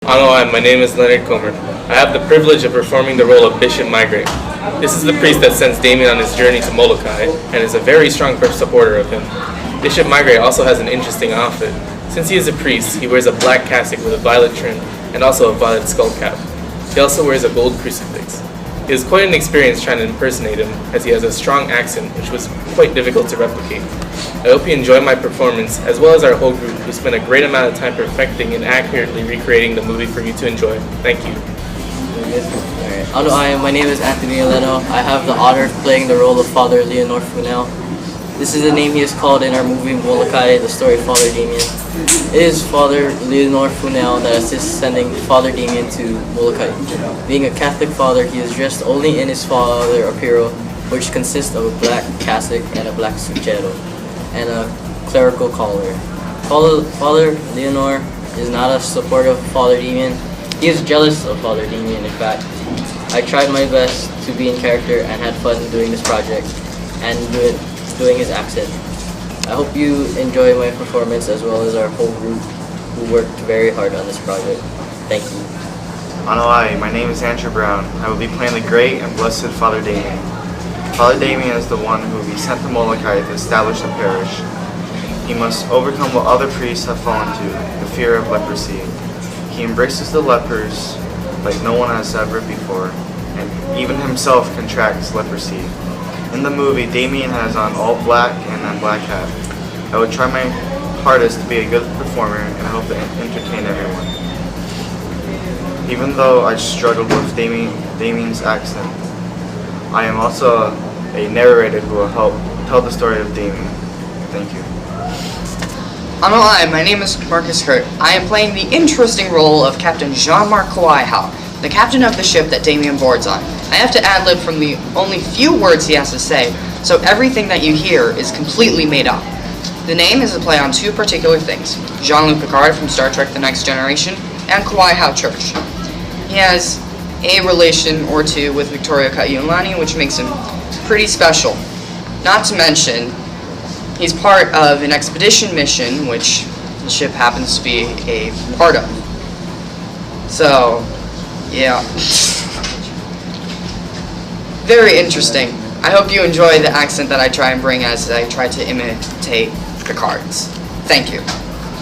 Hello, my name is Leonard Comer. I have the privilege of performing the role of Bishop Migrate. This is the priest that sends Damien on his journey to Moloka'i and is a very strong supporter of him. Bishop Migrate also has an interesting outfit. Since he is a priest, he wears a black cassock with a violet trim and also a violet skull cap. He also wears a gold crucifix. It was quite an experience trying to impersonate him, as he has a strong accent which was quite difficult to replicate. I hope you enjoy my performance, as well as our whole group, who spent a great amount of time perfecting and accurately recreating the movie for you to enjoy. Thank you. My name is Anthony Eleno. I have the honor of playing the role of Father Leonor Funel. This is the name he is called in our movie Moloka'i, the story of Father Damien. It is Father Leonor Funel that assists sending Father Damien to Moloka'i. Being a Catholic father, he is dressed only in his father apparel, which consists of a black cassock and a black suchero, and a clerical collar. Father Leonor is not a supporter of Father Damien. He is jealous of Father Damien, in fact. I tried my best to be in character and had fun doing this project and doing his accent. I hope you enjoy my performance as well as our whole group who worked very hard on this project. Thank you. Aloha, my name is Andrew Brown. I will be playing the great and blessed Father Damien. Father Damien is the one who will be sent to Moloka'i to establish the parish. He must overcome what other priests have fallen to, the fear of leprosy. He embraces the lepers like no one has ever before, and even himself contracts leprosy. In the movie, Damien has on all black and a black hat. I will try my hardest to be a good performer, and I hope to entertain everyone. Even though I struggled with Damien's accent, I am also a narrator who will help tell the story of Damien. Thank you. Hi, my name is Marcus Hurt. I am playing the interesting role of Captain Jean-Marc Kawaiha, the captain of the ship that Damien boards on. I have to ad-lib from the only few words he has to say, so everything that you hear is completely made up. The name is a play on two particular things: Jean-Luc Picard from Star Trek The Next Generation, and Kawaiha Church. He has a relation or two with Victoria Kaiulani, which makes him pretty special. Not to mention, he's part of an expedition mission, which the ship happens to be a part of. So, yeah. Very interesting. I hope you enjoy the accent that I try and bring as I try to imitate Picard's. Thank you.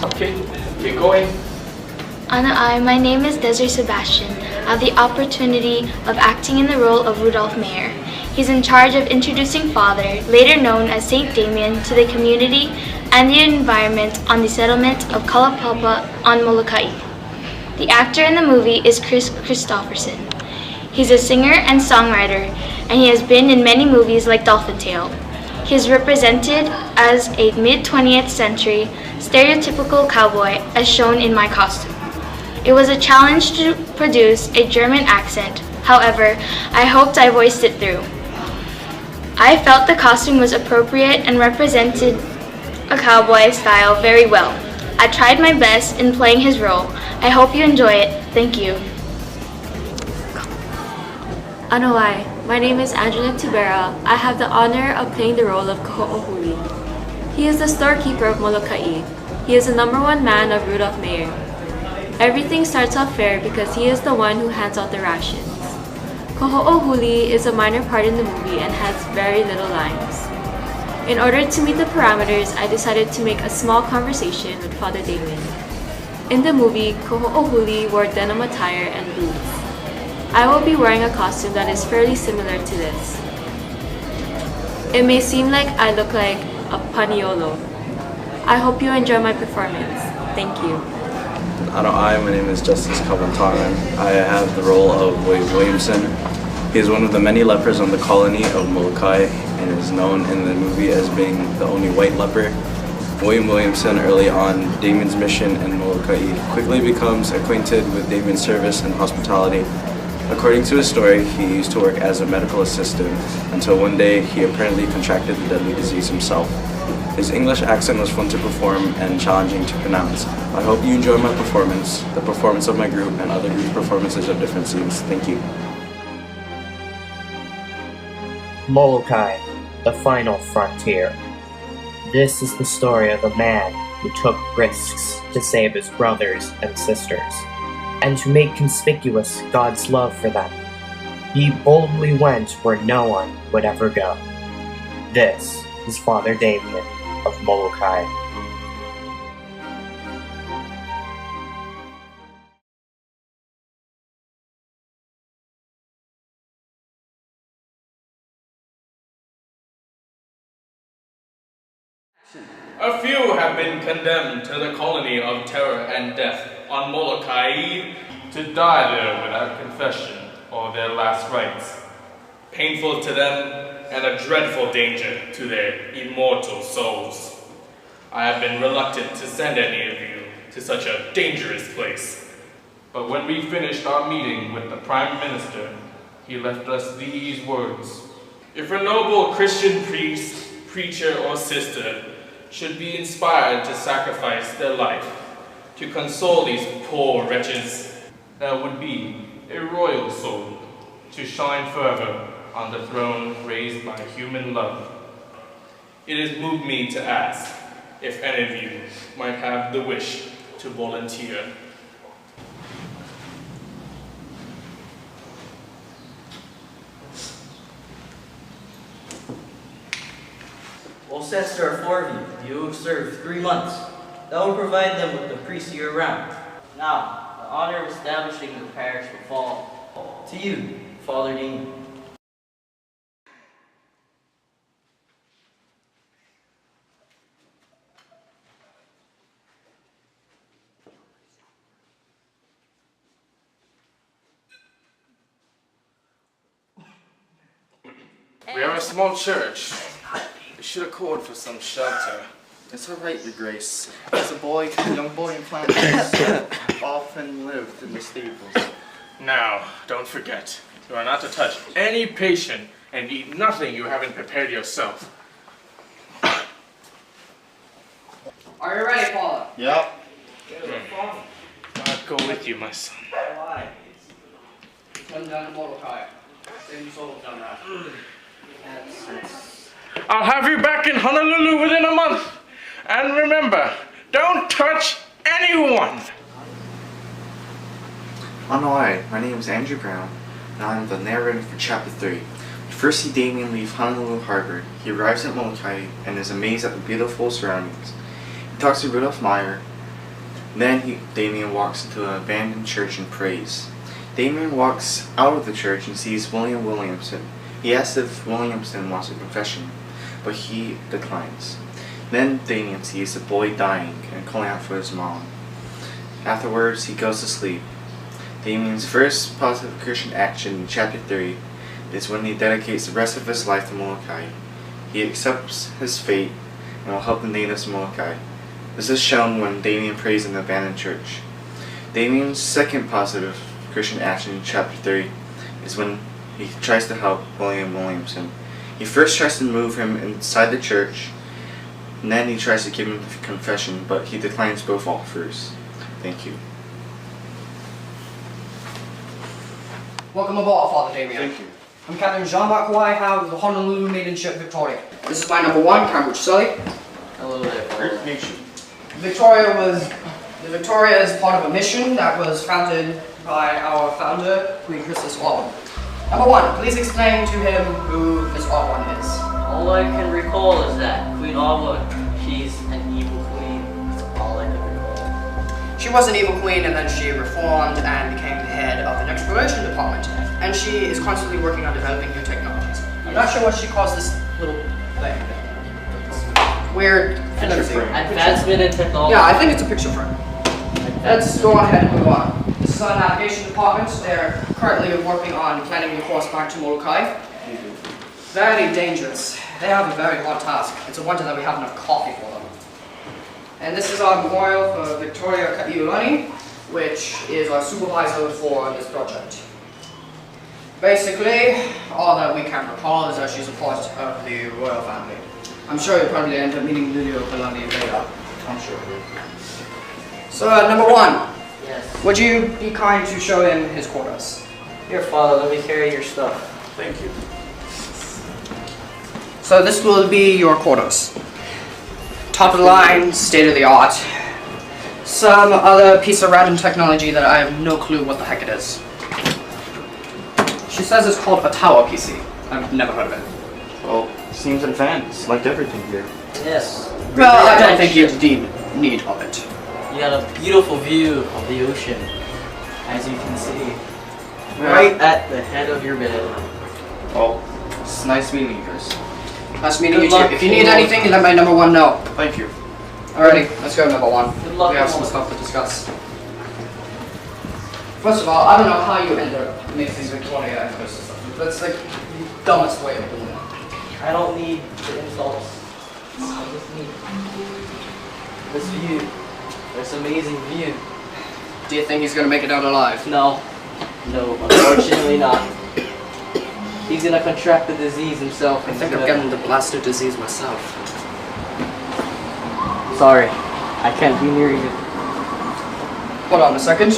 Okay, keep going. My name is Desiree Sebastian. I have the opportunity of acting in the role of Rudolph Mayer. He's in charge of introducing Father, later known as Saint Damien, to the community and the environment on the settlement of Kalapapa on Moloka'i. The actor in the movie is Chris Christopherson. He's a singer and songwriter, and he has been in many movies like Dolphin Tale. He is represented as a mid-20th century stereotypical cowboy, as shown in my costume. It was a challenge to produce a German accent. However, I hoped I voiced it through. I felt the costume was appropriate and represented a cowboy style very well. I tried my best in playing his role. I hope you enjoy it. Thank you. Anoai, my name is Angela Tibera. I have the honor of playing the role of Kaho'ohuli. He is the storekeeper of Moloka'i. He is the #1 man of Rudolph Mayer. Everything starts off fair because he is the one who hands out the rations. Kaho'ohuli is a minor part in the movie and has very little lines. In order to meet the parameters, I decided to make a small conversation with Father Damien. In the movie, Kaho'ohuli wore denim attire and boots. I will be wearing a costume that is fairly similar to this. It may seem like I look like a paniolo. I hope you enjoy my performance. Thank you. My name is Justice Kavantaran. I have the role of William Williamson. He is one of the many lepers on the colony of Moloka'i and is known in the movie as being the only white leper. William Williamson, early on Damien's mission in Moloka'i, quickly becomes acquainted with Damien's service and hospitality. According to his story, he used to work as a medical assistant until one day he apparently contracted the deadly disease himself. His English accent was fun to perform and challenging to pronounce. I hope you enjoy my performance, the performance of my group, and other group performances of different scenes. Thank you. Moloka'i, the final frontier. This is the story of a man who took risks to save his brothers and sisters. and to make conspicuous God's love for them. He boldly went where no one would ever go. This is Father Damien of Moloka'i. A few have been condemned to the colony of terror and death on Moloka'i to die there without confession or their last rites. Painful to them and a dreadful danger to their immortal souls. I have been reluctant to send any of you to such a dangerous place. But when we finished our meeting with the Prime Minister, he left us these words. If a noble Christian priest, preacher, or sister should be inspired to sacrifice their life to console these poor wretches, there would be a royal soul to shine forever on the throne raised by human love. It has moved me to ask if any of you might have the wish to volunteer. Well, since there are 4 of you, you have served 3 months. That will provide them with the priest year-round. Now, the honor of establishing the parish will fall to you, Father Damien. We are a small church. We should accord for some shelter. It's alright, Your Grace. As a young boy in Flanders, I've often lived in the stables. Now, don't forget, you are not to touch any patient and eat nothing you haven't prepared yourself. Are you ready, Paula? Yep. I'll go with you, my son. Why? Come down to Moloka'i. Same soul done that. I'll have you back in Honolulu within a month. And remember, don't touch anyone. Hi, my name is Andrew Brown, and I'm the narrator for Chapter 3. We first see Damien leave Honolulu Harbor. He arrives at Moloka'i and is amazed at the beautiful surroundings. He talks to Rudolph Meyer. Then Damien walks into an abandoned church and prays. Damien walks out of the church and sees William Williamson. He asks if Williamson wants a confession, but he declines. Then Damien sees the boy dying and calling out for his mom. Afterwards, he goes to sleep. Damien's first positive Christian action in Chapter 3 is when he dedicates the rest of his life to Moloka'i. He accepts his fate and will help the natives of Moloka'i. This is shown when Damien prays in the abandoned church. Damien's second positive Christian action in Chapter 3 is when he tries to help William Williamson. He first tries to move him inside the church, and then he tries to give him a confession, but he declines both offers. Thank you. Welcome aboard, Father Damien. Thank you. I'm Captain Jean-Marc Whitehouse of the Honolulu maiden ship Victoria. This is my number 1, Cambridge Sully. Hello there, Great Father. to meet you. The Victoria is part of a mission that was founded by our founder, Queen Princess Auburn. Number 1, please explain to him who Miss Auburn is. All I can recall is that Queen Auburn, she's an evil queen. That's all I can recall. She was an evil queen and then she reformed and became the head of an exploration department. And she is constantly working on developing new technologies. I'm not sure what she calls this little thing. Weird fancy. Advancement in technology. Yeah, I think it's a picture frame. Let's go on ahead and move on. This is our navigation department. They're currently working on planning the course back to Moloka'i. Very dangerous. They have a very hard task. It's a wonder that we have enough coffee for them. And this is our memorial for Victoria Ka'iulani, which is our supervisor for this project. Basically, all that we can recall is that she's a part of the royal family. I'm sure you'll probably end up meeting Lulio Kalani later. I'm sure. So, number 1. Yes. Would you be kind to show him his quarters? Here, Father, let me carry your stuff. Thank you. So this will be your quarters. Top of the line, state of the art. some other piece of random technology that I have no clue what the heck it is. She says it's called a tower PC. I've never heard of it. Well, seems advanced, like everything here. Yes. Well, I don't think you'd need of it. You got a beautiful view of the ocean, as you can see, right at the head of your bed. Well, it's nice meeting you guys. Nice meeting Good you too. luck, If you need Lord. anything, let my number one know. Thank you. Alrighty, let's go number one. Good luck, We have some Lord. stuff to discuss. First of all, I don't know how you end up mixing Victoria and Coast stuff. That's like the dumbest way of doing it. I don't need the insults. I just need this view. This amazing view. Do you think he's gonna make it out alive? No. No, unfortunately not. He's gonna contract the disease himself. I and think he's I'm gonna- getting the blasted disease myself. Sorry. I can't be near you. Hold on a second.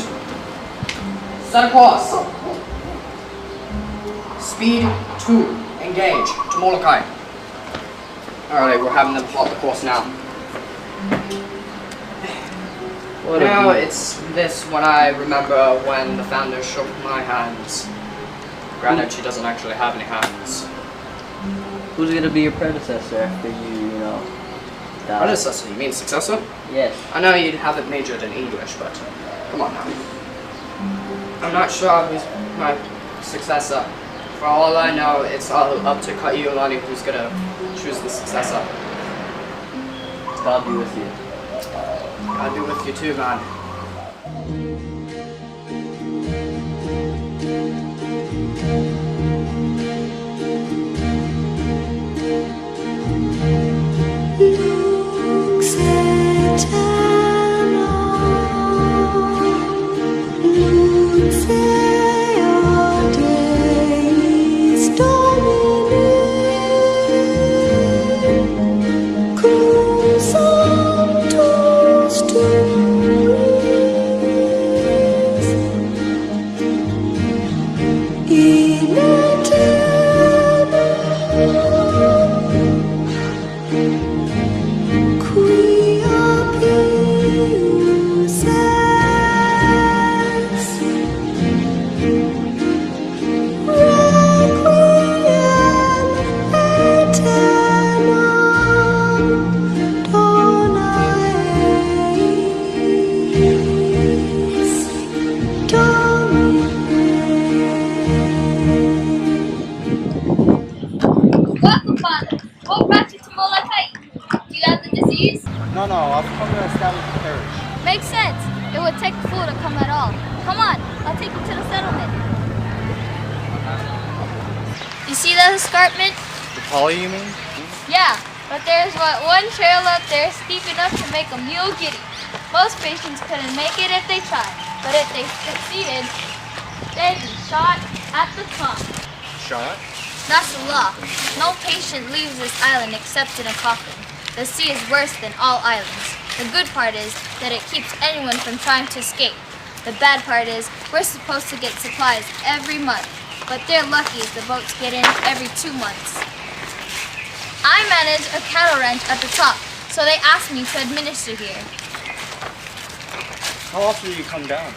Set a course. Speed 2. Engage to Moloka'i. Alright, we're having them plot the course now. What a Now view. it's this when I remember when the founder shook my hands. Granted, she doesn't actually have any hands. Who's gonna be your predecessor after you die? Predecessor, you mean successor? Yes. I know you'd have it majored in English, but come on now. I'm not sure who's my successor. For all I know, it's all up to Kaiulani who's gonna choose the successor. God be with you. I'll be with you too, man. Welcome, Father. What brought you to Moloka'i? Do you have the disease? No, I've come to establish the parish. Makes sense. It would take a fool to come at all. Come on, I'll take you to the settlement. You see that escarpment? The poly, you mean? Yeah, but there's one trail up there steep enough to make a mule giddy. Most patients couldn't make it if they tried, but if they succeeded, they'd be shot at the top. Shot? That's the law. No patient leaves this island except in a coffin. The sea is worse than all islands. The good part is that it keeps anyone from trying to escape. The bad part is we're supposed to get supplies every month, but they're lucky if the boats get in every 2 months. I manage a cattle ranch at the top, so they asked me to administer here. How often do you come down?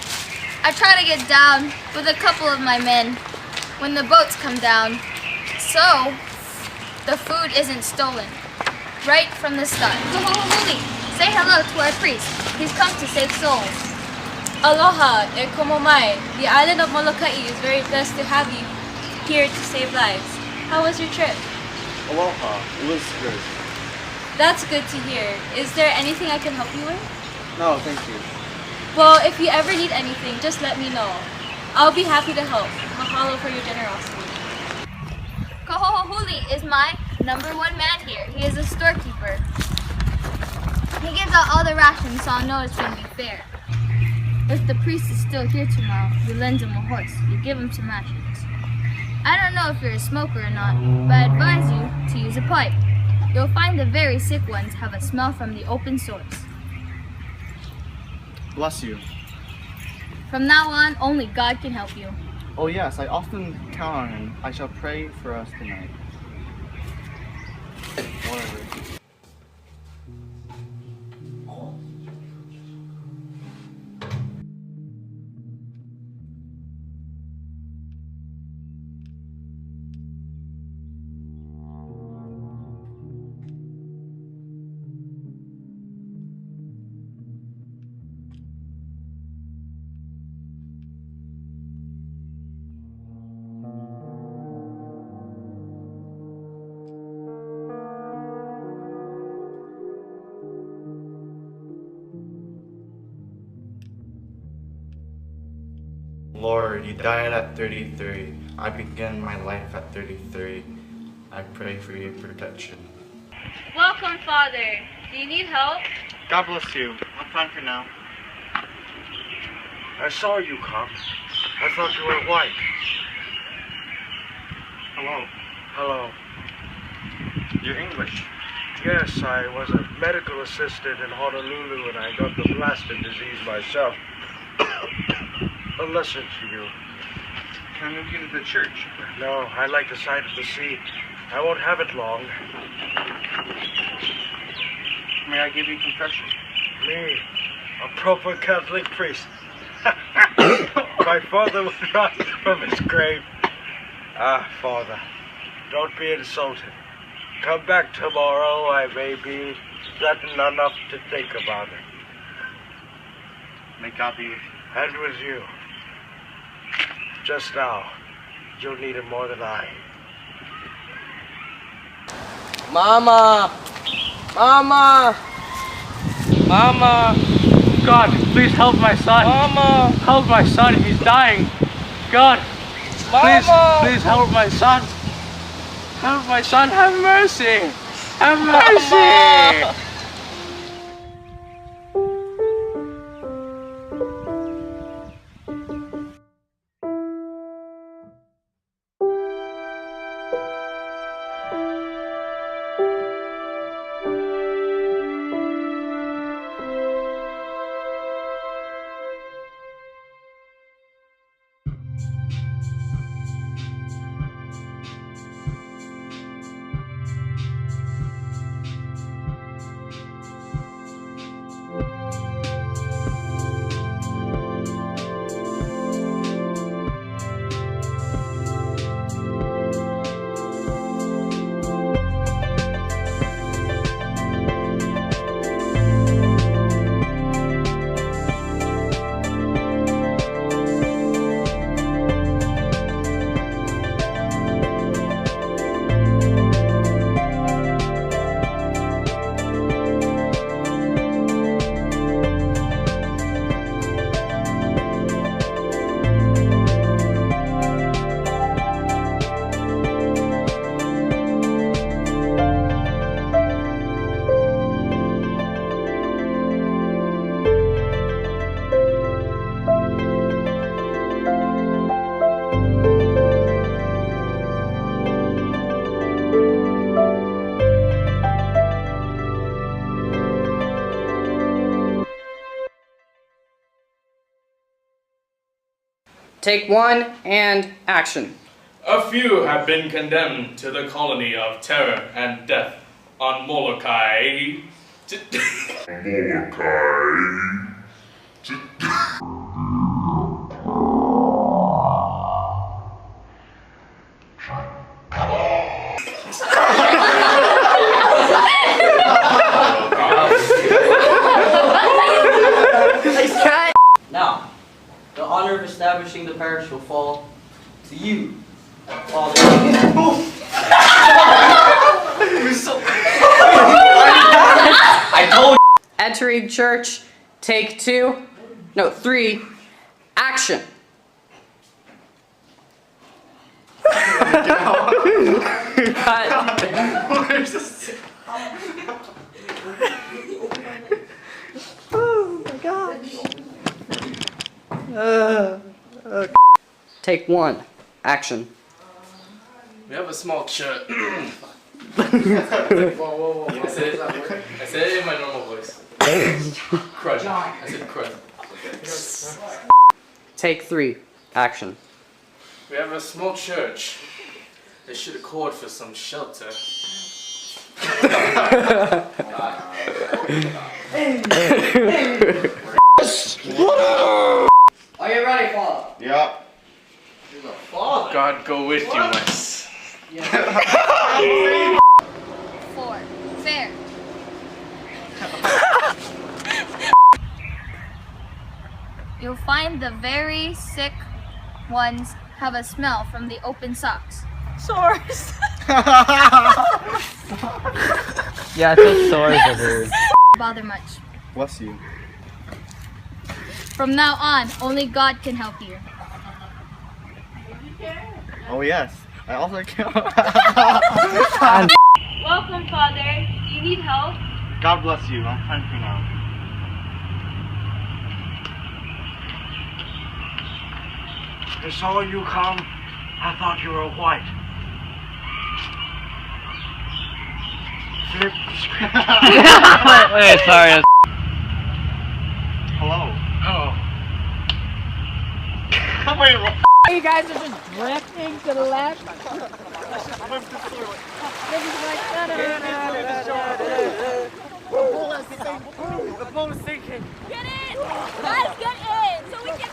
I try to get down with a couple of my men when the boats come down, so the food isn't stolen right from the start. Holy, say hello to our priest. He's come to save souls. Aloha, e como mai. The island of Moloka'i is very blessed to have you here to save lives. How was your trip? Aloha. It was good. That's good to hear. Is there anything I can help you with? No, thank you. Well, if you ever need anything, just let me know. I'll be happy to help. Mahalo for your generosity. Kahohuli is my #1 man here. He is a storekeeper. He gives out all the rations, so I'll know it's going to be fair. If the priest is still here tomorrow, you lend him a horse. You give him some rations. I don't know if you're a smoker or not, but I advise you to use a pipe. You'll find the very sick ones have a smell from the open source. Bless you. From now on, only God can help you. Oh yes, I often count on him. I shall pray for us tonight. Whatever. Lord, you died at 33. I began my life at 33. I pray for your protection. Welcome, Father. Do you need help? God bless you. I'm fine for now. I saw you come. I thought you were white. Hello. Hello. You're English. Yes, I was a medical assistant in Honolulu and I got the blasted disease myself. But listen to you. Can I move you into the church? No, I like the sight of the sea. I won't have it long. May I give you confession? Me, a proper Catholic priest. My father would rise from his grave. Ah, Father, don't be insulted. Come back tomorrow, I may be threatened enough to think about it. May God be with you. And with you. Just now, you'll need him more than I. Mama! Mama! Mama! God, please help my son. Mama! Help my son, he's dying. God, please help my son. Help my son, have mercy. Have mercy. Mama! Take one and action. A few have been condemned to the colony of terror and death on Moloka'i. Now, the honor of establishing the parish will fall to you, Father. I told you. Entering church, take three, action. Take one, action. We have a small church. Whoa. I said it in my normal voice. Crud. I said crud. Take three, action. We have a small church. They should accord for some shelter. Are you ready, Father? Yep. God go with you, my son. 4. Fair. You'll find the very sick ones have a smell from the open socks. Sores. Yeah, I think sores are heard. Bother much. Bless you. From now on, only God can help you. Oh yes, I also can. Welcome, Father. Do you need help? God bless you. I'm fine for now. I saw you come. I thought you were white. Flip the script. Wait, sorry. Hello. Oh. Wait, what? You guys are just drifting to the left. The boat is sinking. Get in! Guys, get in! So we can...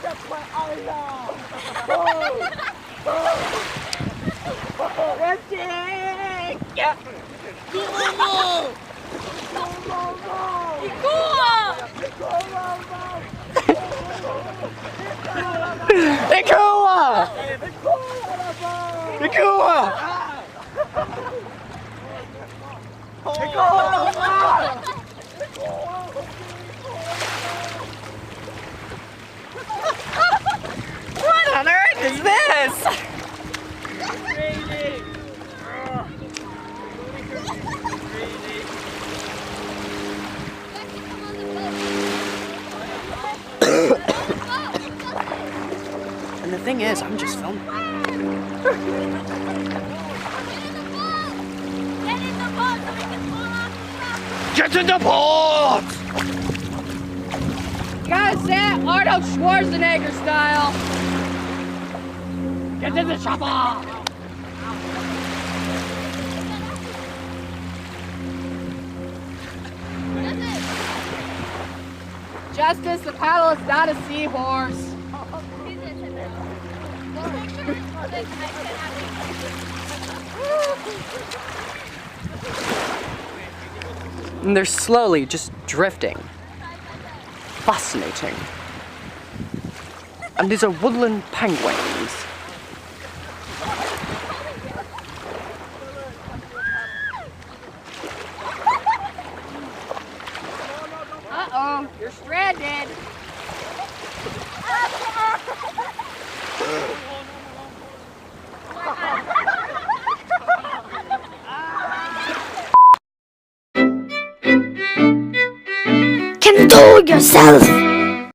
What on earth is this? And the thing is, I'm just filming. Get in the boat! Guys, that Arnold Schwarzenegger style. Get in the chopper! Justice, the paddle is not a seahorse. And they're slowly just drifting. Fascinating. And these are woodland penguins. Uh-oh, you're stranded. Control yourself!